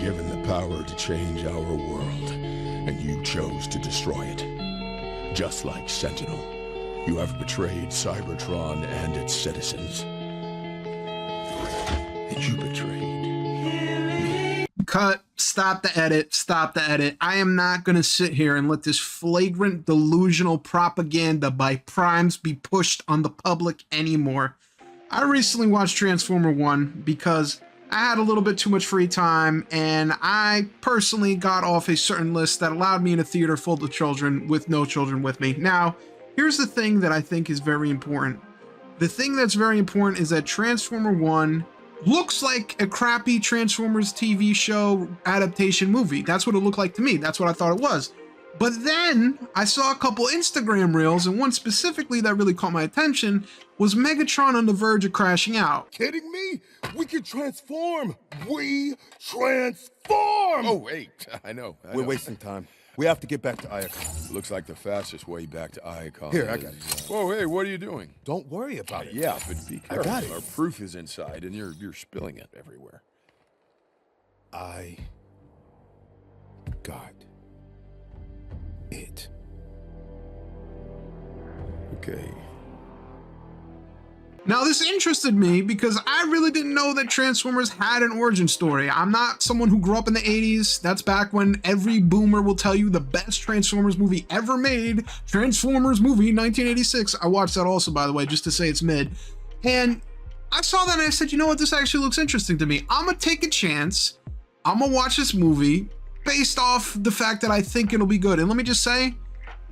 given the power to change our world, and you chose to destroy it. Just like Sentinel, you have betrayed Cybertron and its citizens. And you betrayed me. Cut. Stop the edit. Stop the edit. I am not going to sit here and let this flagrant delusional propaganda by primes be pushed on the public anymore. I recently watched Transformer 1 because I had a little bit too much free time, and I personally got off a certain list that allowed me in a theater full of children with no children with me. Now, here's the thing that I think is very important. The thing that's very important is that Transformer 1 looks like a crappy Transformers TV show adaptation movie. That's what it looked like to me. That's what I thought it was. But then I saw a couple Instagram reels, and one specifically that really caught my attention was Megatron on the verge of crashing out. Kidding me? We can transform. We transform! Oh, wait. I know. We're wasting time. We have to get back to Iacon. Looks like the fastest way back to Iacon. Here, I got it. Whoa, hey, what are you doing? Don't worry about it. Yeah, but be careful. got it. Our proof is inside, and you're spilling it everywhere. I got it. Okay. Now, this interested me because I really didn't know that Transformers had an origin story. I'm not someone who grew up in the 80s. That's back when every boomer will tell you the best Transformers movie ever made, Transformers movie 1986. I watched that also, by the way, just to say it's mid. And I saw that and I said, you know what, this actually looks interesting to me. I'm gonna take a chance. I'm gonna watch this movie based off the fact that I think it'll be good. And let me just say,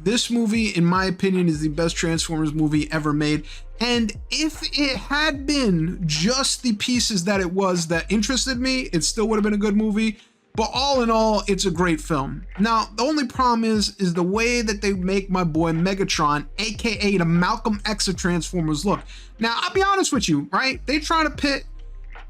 this movie, in my opinion, is the best Transformers movie ever made. And if it had been just the pieces that it was that interested me, it still would have been a good movie. But all in all, it's a great film. Now, the only problem is the way that they make my boy Megatron, aka the Malcolm X of Transformers, look. Now, I'll be honest with you, right? They try to pit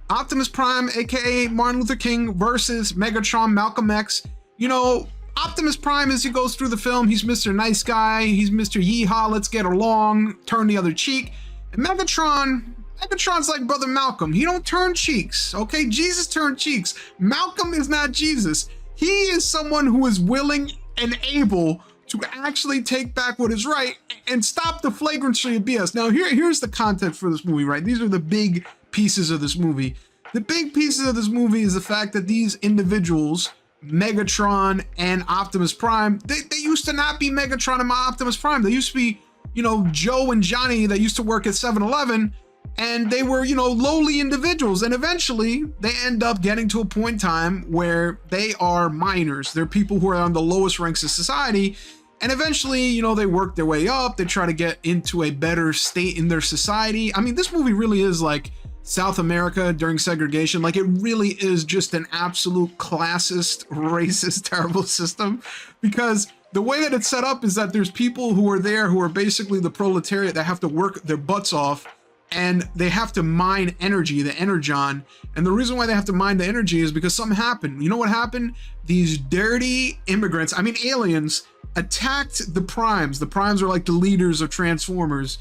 Optimus Prime, aka Martin Luther King, versus Megatron, Malcolm X. You know, Optimus Prime, as he goes through the film, he's Mr. Nice Guy, he's Mr. Yeehaw, let's get along, turn the other cheek. And Megatron's like Brother Malcolm. He don't turn cheeks, okay? Jesus turned cheeks. Malcolm is not Jesus. He is someone who is willing and able to actually take back what is right and stop the flagrancy of BS. Now, here's the context for this movie, right? These are the big pieces of this movie. The big pieces of this movie is the fact that these individuals, Megatron and Optimus Prime, they used to not be Megatron and Optimus Prime. They used to be, you know, Joe and Johnny that used to work at 7-Eleven, and they were, you know, lowly individuals. And eventually they end up getting to a point in time where they are minors. They're people who are on the lowest ranks of society. And eventually, you know, they work their way up. They try to get into a better state in their society. I mean, this movie really is like South America during segregation. Like, it really is just an absolute classist, racist, terrible system, because the way that it's set up is that there's people who are there who are basically the proletariat that have to work their butts off, and they have to mine energy, the energon. And the reason why they have to mine the energy is because something happened. You know what happened? These dirty immigrants, I mean aliens, attacked the primes. The primes are like the leaders of Transformers.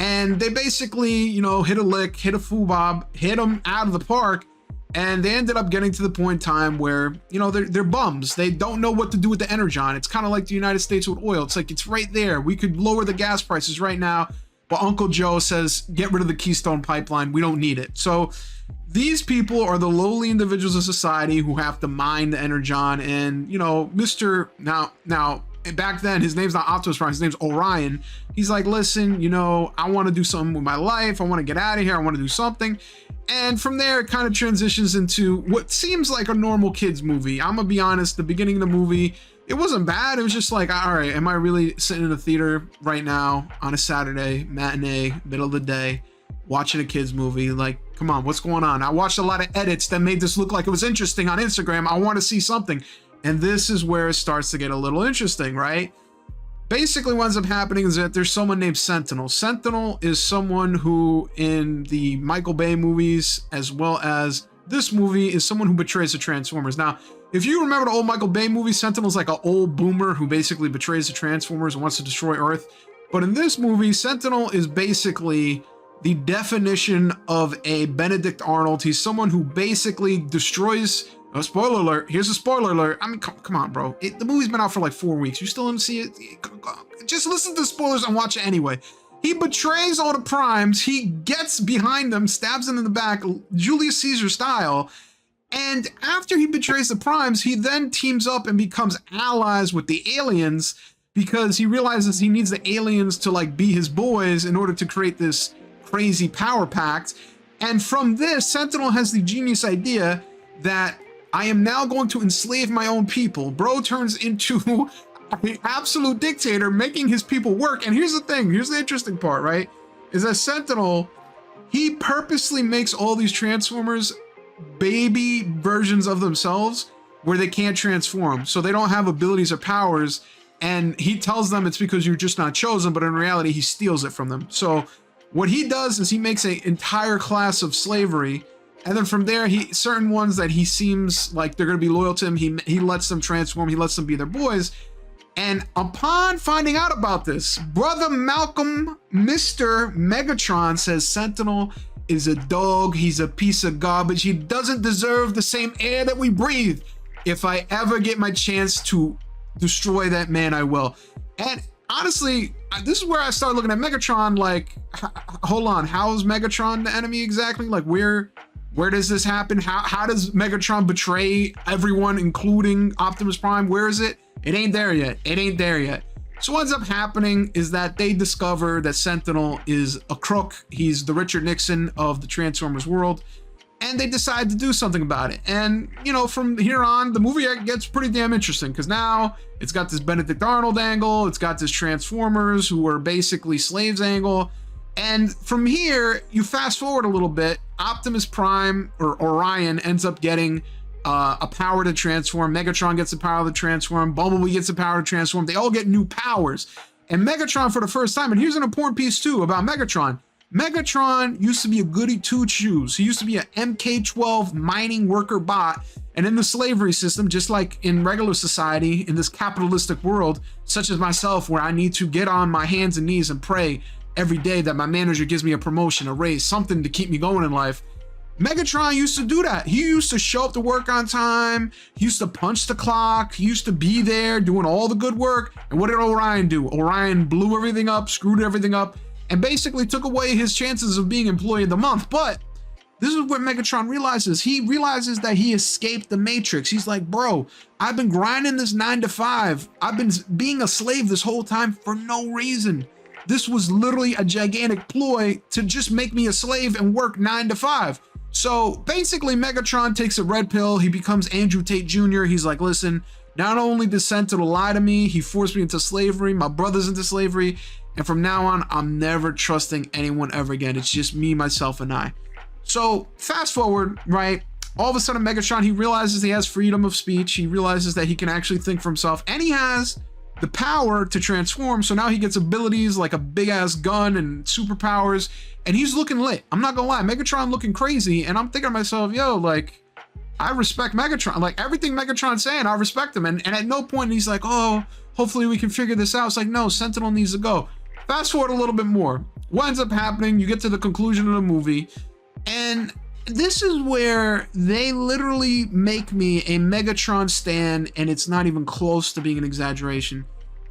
And they basically, you know, hit a lick, hit a foobob, hit them out of the park. And they ended up getting to the point in time where, you know, they're bums. They don't know what to do with the energon. It's kind of like the United States with oil. It's like, it's right there. We could lower the gas prices right now. But Uncle Joe says, get rid of the Keystone Pipeline. We don't need it. So these people are the lowly individuals of society who have to mine the energon. And, you know, now, back then, his name's not Optimus Prime, his name's Orion. He's like, listen, you know, I want to do something with my life. I want to get out of here. I want to do something. And from there, it kind of transitions into what seems like a normal kids movie. I'm gonna be honest, the beginning of the movie, it wasn't bad. It was just like, all right, am I really sitting in a theater right now on a Saturday, matinee, middle of the day, watching a kids movie? Like, come on, what's going on? I watched a lot of edits that made this look like it was interesting on Instagram. I want to see something. And this is where it starts to get a little interesting, right? Basically, what ends up happening is that there's someone named Sentinel. Sentinel is someone who, in the Michael Bay movies, as well as this movie, is someone who betrays the Transformers. Now, if you remember the old Michael Bay movie, Sentinel's like an old boomer who basically betrays the Transformers and wants to destroy Earth. But in this movie, Sentinel is basically the definition of a Benedict Arnold. He's someone who basically destroys Spoiler alert. Here's a spoiler alert. I mean, come on, bro. The movie's been out for like 4 weeks. You still didn't see it? Just listen to the spoilers and watch it anyway. He betrays all the primes. He gets behind them, stabs them in the back, Julius Caesar style. And after he betrays the primes, he then teams up and becomes allies with the aliens because he realizes he needs the aliens to like be his boys in order to create this crazy power pact. And from this, Sentinel has the genius idea that I am now going to enslave my own people. Bro turns into an absolute dictator, making his people work. And here's the thing, here's the interesting part, right? Is that Sentinel, he purposely makes all these Transformers baby versions of themselves where they can't transform. So they don't have abilities or powers. And he tells them it's because you're just not chosen, but in reality, he steals it from them. So what he does is he makes an entire class of slavery. And then from there, certain ones that he seems like they're going to be loyal to him, he lets them transform, he lets them be their boys. And upon finding out about this, Brother Malcolm, Mr. Megatron, says Sentinel is a dog, he's a piece of garbage, he doesn't deserve the same air that we breathe. If I ever get my chance to destroy that man, I will. And honestly, this is where I start looking at Megatron like, hold on, how is Megatron the enemy exactly? Like where does this happen? How does Megatron betray everyone, including Optimus Prime? Where is it? It ain't there yet. It ain't there yet. So what ends up happening is that they discover that Sentinel is a crook. He's the Richard Nixon of the Transformers world. And they decide to do something about it. And, you know, from here on, the movie gets pretty damn interesting because now it's got this Benedict Arnold angle. It's got this Transformers who are basically slaves angle. And from here, you fast forward a little bit, Optimus Prime or Orion ends up getting a power to transform. Megatron gets the power to transform. Bumblebee gets the power to transform. They all get new powers. And Megatron for the first time, and here's an important piece too about Megatron. Megatron used to be a goody two-shoes. He used to be an MK-12 mining worker bot. And in the slavery system, just like in regular society, in this capitalistic world, such as myself, where I need to get on my hands and knees and pray every day that my manager gives me a promotion, a raise, something to keep me going in life. Megatron used to do that. He used to show up to work on time. He used to punch the clock. He used to be there doing all the good work. And what did Orion do? Orion blew everything up, screwed everything up, and basically took away his chances of being Employee of the Month. But this is what Megatron realizes. He realizes that he escaped the Matrix. He's like, bro, I've been grinding this 9 to 5. I've been being a slave this whole time for no reason. This was literally a gigantic ploy to just make me a slave and work 9 to 5. So basically Megatron takes a red pill. He becomes Andrew Tate Jr. He's like, listen, not only did Sentinel lie to me, he forced me into slavery, my brother's into slavery, and from now on, I'm never trusting anyone ever again. It's just me, myself, and I. So fast forward, right? All of a sudden Megatron, he realizes he has freedom of speech. He realizes that he can actually think for himself, and he has the power to transform. So now he gets abilities like a big ass gun and superpowers, and he's looking lit. I'm not gonna lie, Megatron looking crazy, and I'm thinking to myself, yo, like, I respect Megatron. Like everything Megatron's saying, I respect him. And at no point he's like, oh, hopefully we can figure this out. It's like, no, Sentinel needs to go. Fast forward a little bit more. What ends up happening, you get to the conclusion of the movie, and this is where they literally make me a Megatron stan, and it's not even close to being an exaggeration.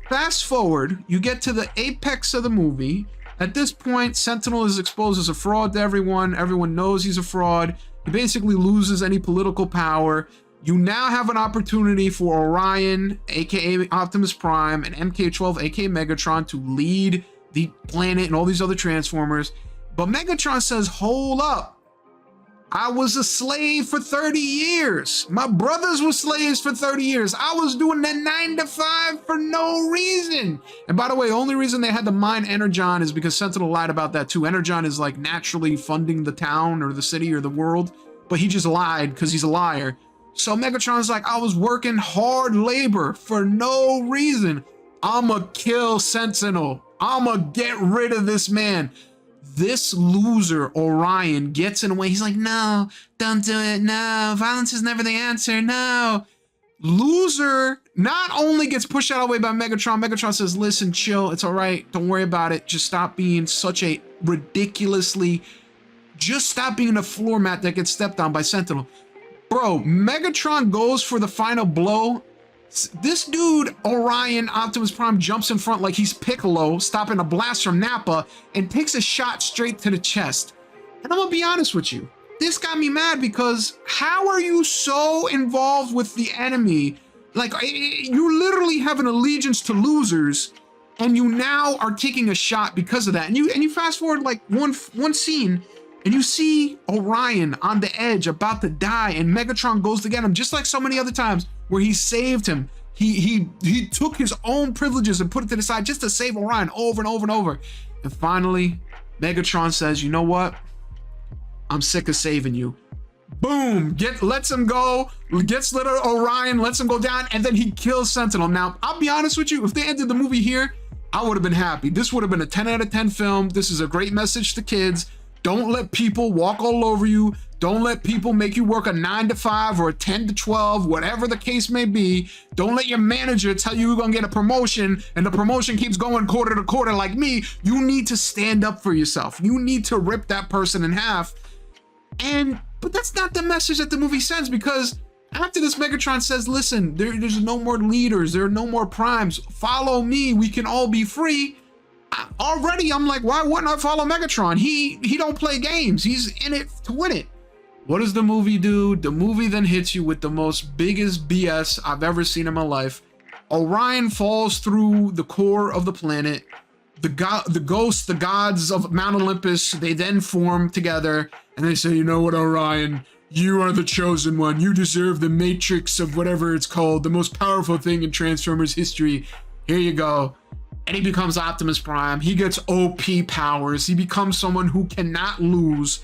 Fast forward, you get to the apex of the movie. At this point, Sentinel is exposed as a fraud to everyone. Everyone knows he's a fraud. He basically loses any political power. You now have an opportunity for Orion, aka Optimus Prime, and MK-12, aka Megatron, to lead the planet and all these other Transformers. But Megatron says, hold up. I was a slave for 30 years. My brothers were slaves for 30 years. I was doing that 9 to 5 for no reason. And by the way, the only reason they had to mine Energon is because Sentinel lied about that too. Energon is like naturally funding the town or the city or the world, but he just lied because he's a liar. So Megatron's like, I was working hard labor for no reason. I'ma kill Sentinel. I'ma get rid of this man. This loser, Orion, gets in the way. He's like, no, don't do it. No, violence is never the answer. No. Loser not only gets pushed out of the way by Megatron. Megatron says, listen, chill. It's all right. Don't worry about it. Just stop being such a ridiculously, just stop being a floor mat that gets stepped on by Sentinel. Bro, Megatron goes for the final blow. This dude, Orion, Optimus Prime, jumps in front like he's Piccolo, stopping a blast from Nappa, and takes a shot straight to the chest. And I'm gonna be honest with you, this got me mad because how are you so involved with the enemy? Like, you literally have an allegiance to losers, and you now are taking a shot because of that. And you fast forward like one scene, and you see Orion on the edge about to die, and Megatron goes to get him, just like so many other times where he saved him. He took his own privileges and put it to the side just to save Orion over and over and over. And finally, Megatron says, you know what? I'm sick of saving you. Boom, lets him go, gets little Orion, lets him go down, and then he kills Sentinel. Now, I'll be honest with you, if they ended the movie here, I would have been happy. This would have been a 10 out of 10 film. This is a great message to kids. Don't let people walk all over you. Don't let people make you work a 9 to 5 or a 10 to 12, whatever the case may be. Don't let your manager tell you you're gonna get a promotion and the promotion keeps going quarter to quarter like me. You need to stand up for yourself. You need to rip that person in half. But that's not the message that the movie sends, because after this, Megatron says, listen, there's no more leaders. There are no more primes. Follow me. We can all be free. Already, I'm like, why wouldn't I follow Megatron? He don't play games. He's in it to win it. What does the movie do? The movie then hits you with the most biggest BS I've ever seen in my life. Orion falls through the core of the planet. The ghosts, the gods of Mount Olympus, they then form together and they say, you know what, Orion, you are the chosen one. You deserve the matrix of whatever it's called, the most powerful thing in Transformers history. Here you go. And he becomes Optimus Prime. He gets OP powers. He becomes someone who cannot lose.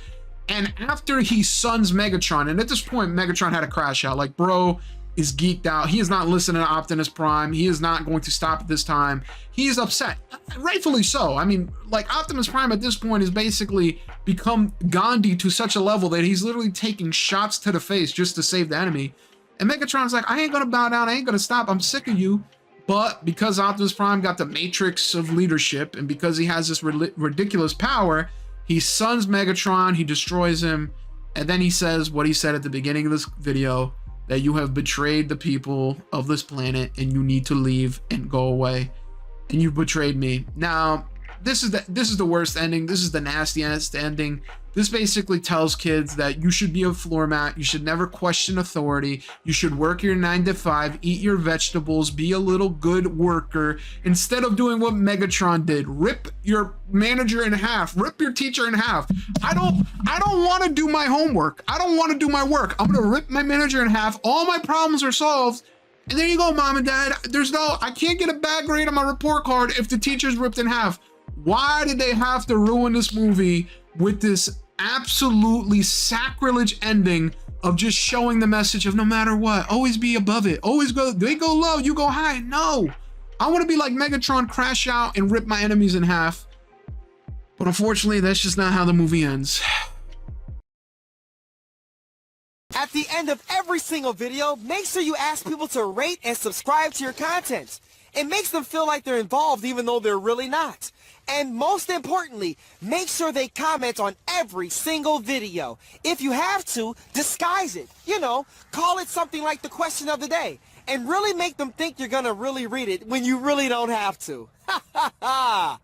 And after he suns Megatron, and at this point, Megatron had a crash out. Like, bro is geeked out. He is not listening to Optimus Prime. He is not going to stop at this time. He is upset. Rightfully so. I mean, like, Optimus Prime at this point has basically become Gandhi to such a level that he's literally taking shots to the face just to save the enemy. And Megatron's like, I ain't gonna bow down. I ain't gonna stop. I'm sick of you. But because Optimus Prime got the matrix of leadership, and because he has this ridiculous power, he suns Megatron, he destroys him, and then he says what he said at the beginning of this video, that you have betrayed the people of this planet and you need to leave and go away. And you betrayed me. Now, this is the worst ending. This is the nastiest ending. This basically tells kids that you should be a floor mat. You should never question authority. You should work your 9 to 5, eat your vegetables, be a little good worker, instead of doing what Megatron did. Rip your manager in half, rip your teacher in half. I don't want to do my homework. I don't want to do my work. I'm gonna rip my manager in half. All my problems are solved. And there you go, mom and dad. I can't get a bad grade on my report card if the teacher's ripped in half. Why did they have to ruin this movie with this absolutely sacrilege ending of just showing the message of no matter what, always be above it, always go, they go low, you go high? No, I want to be like Megatron, crash out and rip my enemies in half. But unfortunately, that's just not how the movie ends. At the end of every single video, make sure you ask people to rate and subscribe to your content. It makes them feel like they're involved even though they're really not. And most importantly, make sure they comment on every single video. If you have to, disguise it. You know, call it something like the question of the day. And really make them think you're gonna really read it when you really don't have to. Ha ha ha!